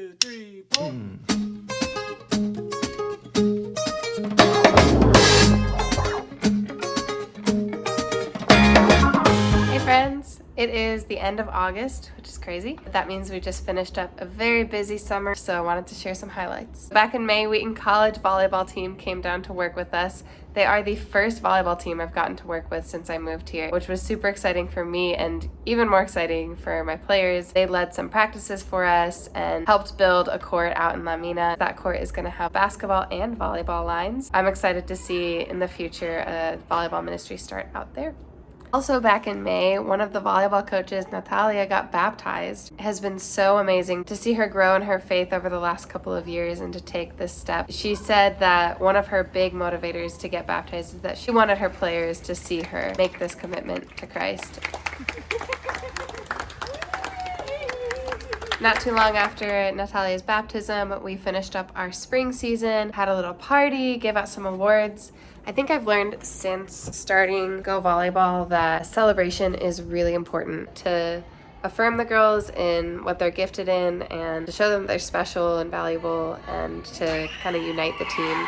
2, 3, pull. Hey friends, it is the end of August, which is crazy. That means we just finished up a very busy summer, so I wanted to share some highlights. Back in May, Wheaton College volleyball team came down to work with us. They are the first volleyball team I've gotten to work with since I moved here, which was super exciting for me and even more exciting for my players. They led some practices for us and helped build a court out in La Mina. That court is going to have basketball and volleyball lines. I'm excited to see in the future a volleyball ministry start out there. Also back in May, one of the volleyball coaches, Natalia, got baptized. It has been so amazing to see her grow in her faith over the last couple of years and to take this step. She said that one of her big motivators to get baptized is that she wanted her players to see her make this commitment to Christ. Not too long after Natalia's baptism, we finished up our spring season, had a little party, gave out some awards. I think I've learned since starting Go Volleyball that celebration is really important to affirm the girls in what they're gifted in and to show them they're special and valuable and to kind of unite the team.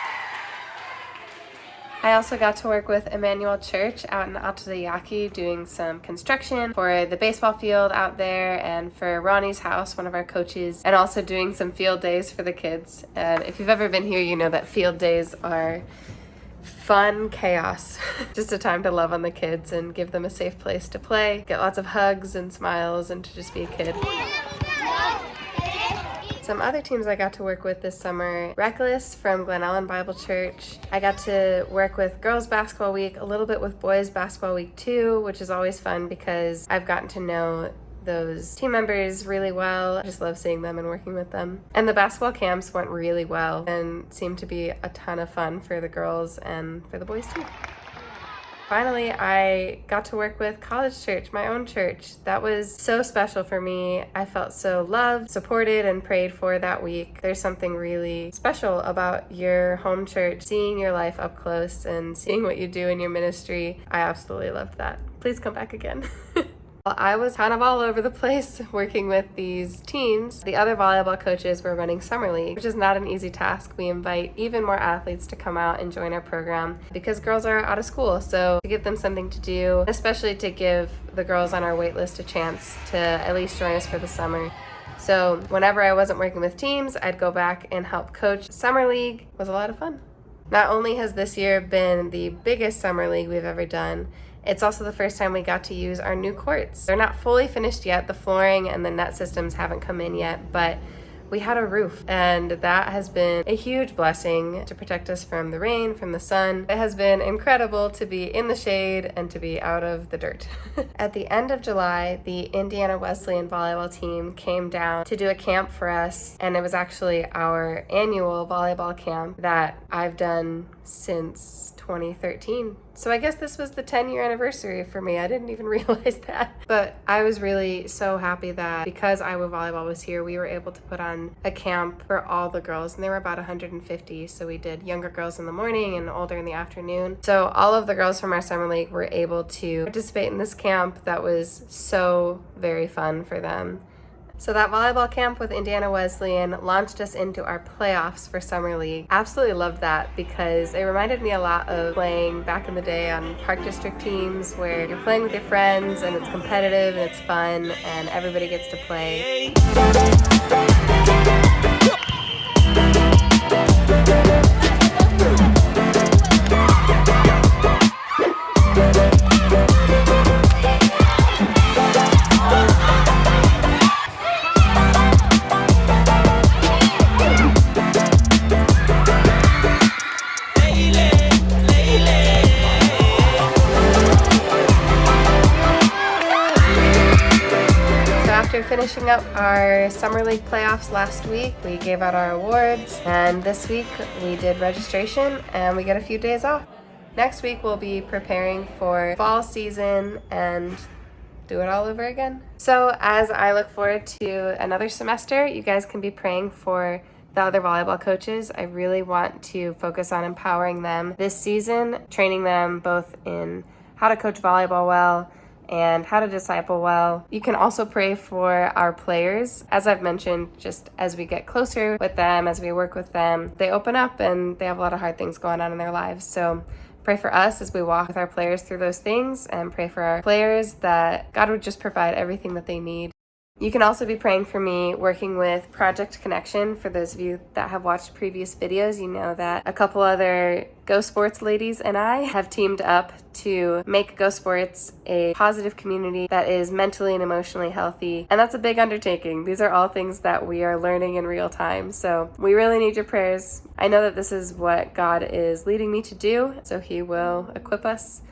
I also got to work with Emmanuel Church out in Atazayaki doing some construction for the baseball field out there and for Ronnie's house, one of our coaches, and also doing some field days for the kids. And if you've ever been here, you know that field days are fun chaos. Just a time to love on the kids and give them a safe place to play, get lots of hugs and smiles, and to just be a kid. Some other teams I got to work with this summer, Reckless from Glen Ellen Bible Church. I got to work with Girls Basketball Week, a little bit with Boys Basketball Week too, which is always fun because I've gotten to know those team members really well. I just love seeing them and working with them. And the basketball camps went really well and seemed to be a ton of fun for the girls and for the boys too. Finally, I got to work with College Church, my own church. That was so special for me. I felt so loved, supported, and prayed for that week. There's something really special about your home church, seeing your life up close and seeing what you do in your ministry. I absolutely loved that. Please come back again. I was kind of all over the place working with these teams. The other volleyball coaches were running summer league, which is not an easy task. We invite even more athletes to come out and join our program because girls are out of school. So to give them something to do, especially to give the girls on our wait list a chance to at least join us for the summer. So whenever I wasn't working with teams, I'd go back and help coach summer league. It was a lot of fun. Not only has this year been the biggest summer league we've ever done, it's also the first time we got to use our new courts. They're not fully finished yet. The flooring and the net systems haven't come in yet, but we had a roof, and that has been a huge blessing to protect us from the rain, from the sun. It has been incredible to be in the shade and to be out of the dirt. At the end of July, the Indiana Wesleyan volleyball team came down to do a camp for us, and it was actually our annual volleyball camp that I've done since 2013. So I guess this was the 10-year anniversary for me. I didn't even realize that. But I was really so happy that because Iowa Volleyball was here, we were able to put on a camp for all the girls. And there were about 150. So we did younger girls in the morning and older in the afternoon. So all of the girls from our summer league were able to participate in this camp that was so very fun for them. So that volleyball camp with Indiana Wesleyan launched us into our playoffs for Summer League. Absolutely loved that because it reminded me a lot of playing back in the day on Park District teams where you're playing with your friends and it's competitive and it's fun and everybody gets to play. After finishing up our Summer League playoffs last week, we gave out our awards, and this week we did registration and we get a few days off. Next week we'll be preparing for fall season and do it all over again. So as I look forward to another semester, you guys can be praying for the other volleyball coaches. I really want to focus on empowering them this season, training them both in how to coach volleyball well and how to disciple well. You can also pray for our players. As I've mentioned, just as we get closer with them, as we work with them, they open up and they have a lot of hard things going on in their lives. So pray for us as we walk with our players through those things, and pray for our players that God would just provide everything that they need. You can also be praying for me working with Project Connection. For those of you that have watched previous videos, you know that a couple other Go Sports ladies and I have teamed up to make Go Sports a positive community that is mentally and emotionally healthy. And that's a big undertaking. These are all things that we are learning in real time. So we really need your prayers. I know that this is what God is leading me to do, so He will equip us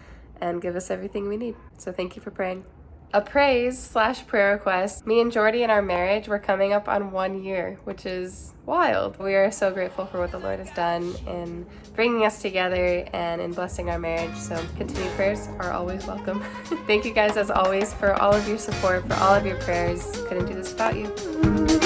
and give us everything we need. So thank you for praying. A praise/prayer request. Me and Jordy in our marriage, we're coming up on 1 year, which is wild. We are so grateful for what the Lord has done in bringing us together and in blessing our marriage. So continued prayers are always welcome. Thank you guys as always for all of your support, for all of your prayers. Couldn't do this without you.